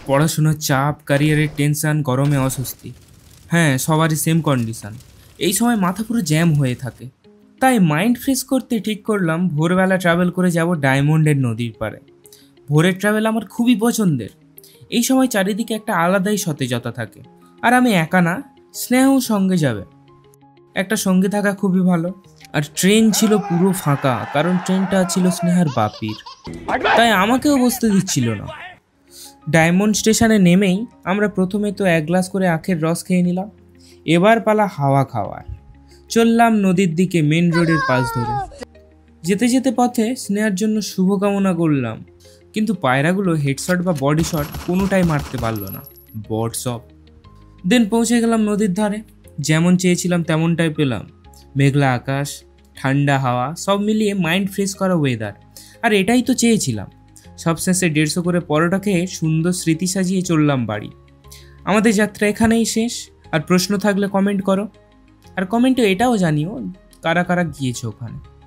পড়াশোনার চাপ, ক্যারিয়ারের টেনশন, গরমে অস্বস্তি। হ্যাঁ, সবারই সেম কন্ডিশন। এই সময় মাথা পুরো জ্যাম হয়ে থাকে। তাই মাইন্ড ফ্রেশ করতে ঠিক করলাম ভোরবেলা ট্রাভেল করে যাব ডায়মন্ডের নদীর পাড়ে। ভোরের ট্রাভেল আমার খুবই পছন্দের। এই সময় চারিদিকে একটা আলাদাই সতেজতা থাকে। আর আমি একা না, স্নেহও সঙ্গে যাবে। একটা সঙ্গে থাকা খুবই ভালো। আর ট্রেন ছিল পুরো ফাঁকা, কারণ ট্রেনটা ছিল স্নেহার বাপির, তাই আমাকেও বসতে দিচ্ছিল না। ডায়মন্ড স্টেশনে নেমেই আমরা প্রথমে তো এক গ্লাস করে আখের রস খেয়ে নিলাম। এবার পালা হাওয়া খাওয়ার। চললাম নদীর দিকে মেন রোডের পাশ ধরে। যেতে যেতে পথে স্নেহার জন্য শুভকামনা করলাম, কিন্তু পায়রাগুলো হেডশট বা বডি শট কোনোটাই মারতে পারলো না। বটসপ। দেন পৌঁছে গেলাম নদীর ধারে। যেমন চেয়েছিলাম তেমনটাই পেলাম। মেঘলা আকাশ, ঠান্ডা হাওয়া, সব মিলিয়ে মাইন্ড ফ্রেশ করা ওয়েদার। আর এটাই তো চেয়েছিলাম। সবশেষে 150 করে পরোটা খেয়ে সুন্দর স্মৃতি সাজিয়ে চললাম বাড়ি। আমাদের যাত্রা এখানেই শেষ। আর প্রশ্ন থাকলে কমেন্ট করো। আর কমেন্টে এটাও জানিও কারা কারা গিয়েছো ওখানে।